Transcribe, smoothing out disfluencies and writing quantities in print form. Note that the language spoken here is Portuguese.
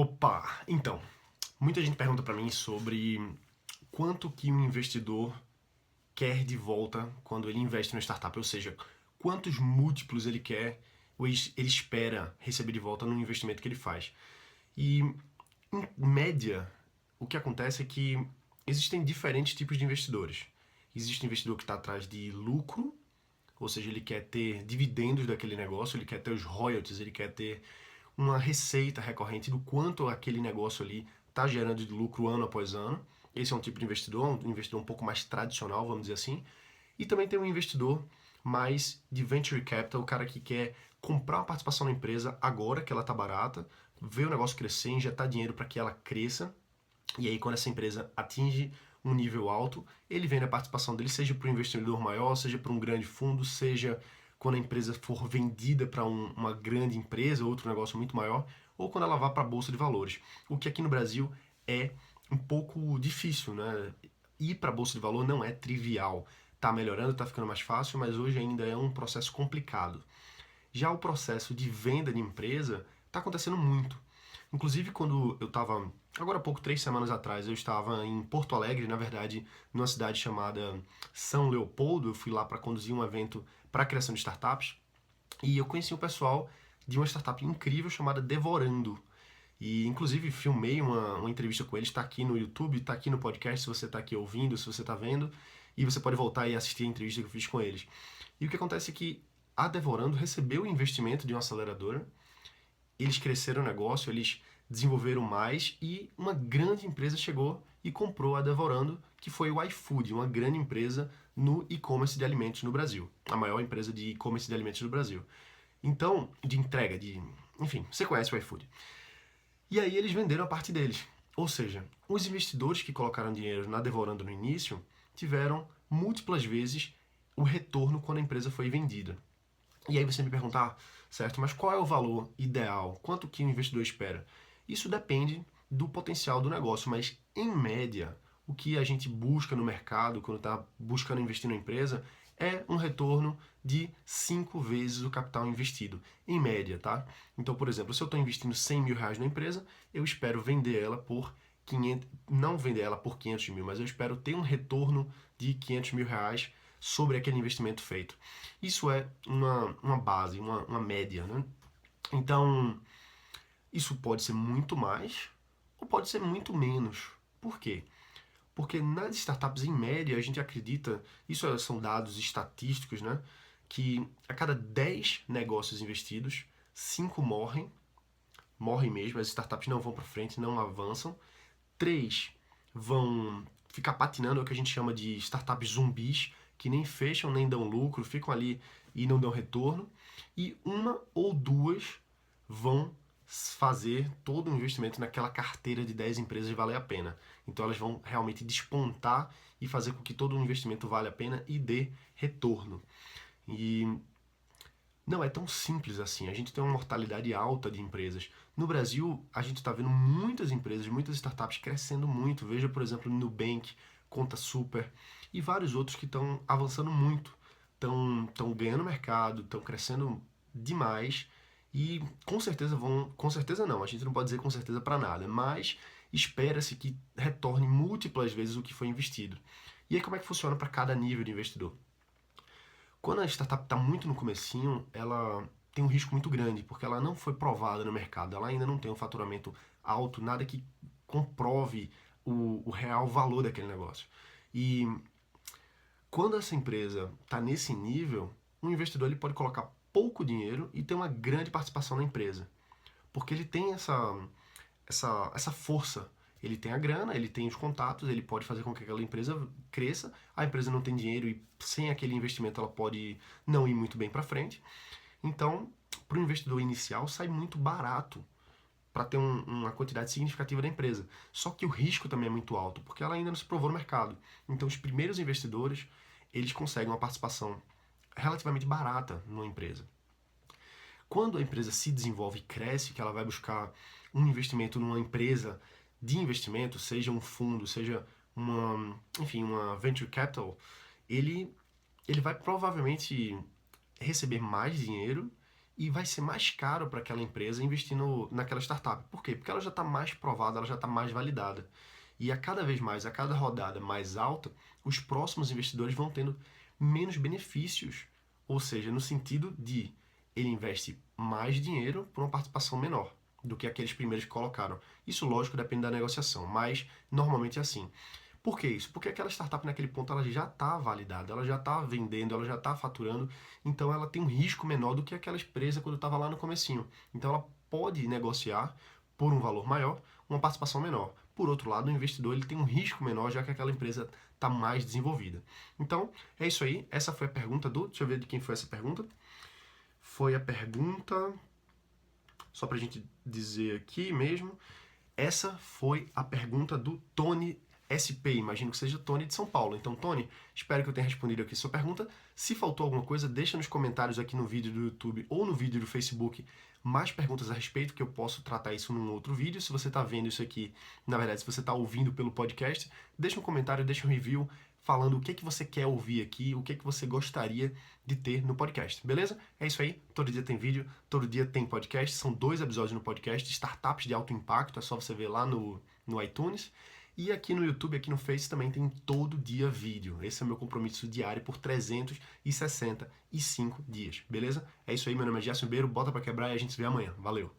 Opa! Então, muita gente pergunta para mim sobre quanto que um investidor quer de volta quando ele investe numa startup, ou seja, quantos múltiplos ele quer ou ele espera receber de volta no investimento que ele faz. E, em média, o que acontece é que existem diferentes tipos de investidores. Existe investidor que está atrás de lucro, ou seja, ele quer ter dividendos daquele negócio, ele quer ter os royalties, ele quer ter uma receita recorrente do quanto aquele negócio ali está gerando de lucro ano após ano. Esse é um tipo de investidor, um investidor um pouco mais tradicional, vamos dizer assim. E também tem um investidor mais de venture capital, o cara que quer comprar uma participação na empresa agora que ela está barata, ver o negócio crescer, injetar dinheiro para que ela cresça. E aí, quando essa empresa atinge um nível alto, ele vende a participação dele, seja para um investidor maior, seja para um grande fundo, seja quando a empresa for vendida para uma grande empresa, outro negócio muito maior, ou quando ela vá para a bolsa de valores. O que aqui no Brasil é um pouco difícil, né? Ir para a bolsa de valor não é trivial. Está melhorando, está ficando mais fácil, mas hoje ainda é um processo complicado. Já o processo de venda de empresa está acontecendo muito. Inclusive, quando eu estava, agora há pouco, 3 semanas atrás, eu estava em Porto Alegre, na verdade, numa cidade chamada São Leopoldo. Eu fui lá para conduzir um evento para a criação de startups e eu conheci um pessoal de uma startup incrível chamada Devorando. E, inclusive, filmei uma entrevista com eles, está aqui no YouTube, está aqui no podcast, se você está aqui ouvindo, se você está vendo, e você pode voltar e assistir a entrevista que eu fiz com eles. E o que acontece é que a Devorando recebeu o investimento de uma aceleradora, eles cresceram o negócio, eles desenvolveram mais e uma grande empresa chegou e comprou a Devorando, que foi o iFood, uma grande empresa no e-commerce de alimentos no Brasil, a maior empresa de e-commerce de alimentos do Brasil. Então, de entrega, enfim, você conhece o iFood. E aí eles venderam a parte deles. Ou seja, os investidores que colocaram dinheiro na Devorando no início tiveram múltiplas vezes o retorno quando a empresa foi vendida. E aí você me perguntar, certo, mas qual é o valor ideal? Quanto que o investidor espera? Isso depende do potencial do negócio, mas em média, o que a gente busca no mercado, quando está buscando investir na empresa, é um retorno de 5 vezes o capital investido, em média, tá? Então, por exemplo, se eu estou investindo 100 mil reais na empresa, eu espero vender ela por 500, não vender ela por 500 mil, mas eu espero ter um retorno de 500 mil reais sobre aquele investimento feito. Isso é uma base, uma média, né? Então, isso pode ser muito mais ou pode ser muito menos. Por quê? Porque nas startups, em média, a gente acredita, isso são dados estatísticos, né? Que a cada 10 negócios investidos, 5 morrem mesmo, as startups não vão para frente, não avançam. 3 vão ficar patinando, é o que a gente chama de startups zumbis, que nem fecham, nem dão lucro, ficam ali e não dão retorno. E uma ou duas vão fazer todo o investimento naquela carteira de 10 empresas valer a pena. Então elas vão realmente despontar e fazer com que todo o investimento vale a pena e dê retorno. E não é tão simples assim. A gente tem uma mortalidade alta de empresas. No Brasil, a gente está vendo muitas empresas, muitas startups crescendo muito. Veja, por exemplo, Nubank, Conta Super e vários outros que estão avançando muito. Estão ganhando mercado, estão crescendo demais e com certeza vão. Com certeza não, a gente não pode dizer com certeza para nada, mas espera-se que retorne múltiplas vezes o que foi investido. E aí, como é que funciona para cada nível de investidor? Quando a startup está muito no comecinho, ela tem um risco muito grande, porque ela não foi provada no mercado, ela ainda não tem um faturamento alto, nada que comprove o real valor daquele negócio. E quando essa empresa está nesse nível, um investidor ele pode colocar pouco dinheiro e ter uma grande participação na empresa, porque ele tem essa força. Ele tem a grana, ele tem os contatos, ele pode fazer com que aquela empresa cresça. A empresa não tem dinheiro e sem aquele investimento ela pode não ir muito bem para frente. Então, para o investidor inicial sai muito barato para ter uma quantidade significativa da empresa. Só que o risco também é muito alto, porque ela ainda não se provou no mercado. Então, os primeiros investidores, eles conseguem uma participação relativamente barata numa empresa. Quando a empresa se desenvolve e cresce, que ela vai buscar um investimento numa empresa de investimento, seja um fundo, seja uma venture capital, ele vai provavelmente receber mais dinheiro e vai ser mais caro para aquela empresa investir naquela startup. Por quê? Porque ela já está mais provada, ela já está mais validada. E a cada vez mais, a cada rodada mais alta, os próximos investidores vão tendo menos benefícios. Ou seja, no sentido de ele investe mais dinheiro por uma participação menor do que aqueles primeiros que colocaram. Isso, lógico, depende da negociação, mas normalmente é assim. Por que isso? Porque aquela startup naquele ponto ela já está validada, ela já está vendendo, ela já está faturando, então ela tem um risco menor do que aquela empresa quando estava lá no comecinho. Então ela pode negociar por um valor maior, uma participação menor. Por outro lado, o investidor ele tem um risco menor, já que aquela empresa está mais desenvolvida. Então, é isso aí. Essa foi a pergunta do... Deixa eu ver de quem foi essa pergunta. Foi a pergunta... Só para a gente dizer aqui mesmo. Essa foi a pergunta do Tony SP, imagino que seja Tony de São Paulo. Então, Tony, espero que eu tenha respondido aqui a sua pergunta. Se faltou alguma coisa, deixa nos comentários aqui no vídeo do YouTube ou no vídeo do Facebook mais perguntas a respeito, que eu posso tratar isso num outro vídeo. Se você está vendo isso aqui, na verdade, se você está ouvindo pelo podcast, deixa um comentário, deixa um review falando o que você quer ouvir aqui, o que você gostaria de ter no podcast, beleza? É isso aí, todo dia tem vídeo, todo dia tem podcast, são 2 episódios no podcast, startups de alto impacto, é só você ver lá no iTunes. E aqui no YouTube, aqui no Face também tem todo dia vídeo. Esse é o meu compromisso diário por 365 dias, beleza? É isso aí, meu nome é Gerson Ribeiro, bota pra quebrar e a gente se vê amanhã. Valeu!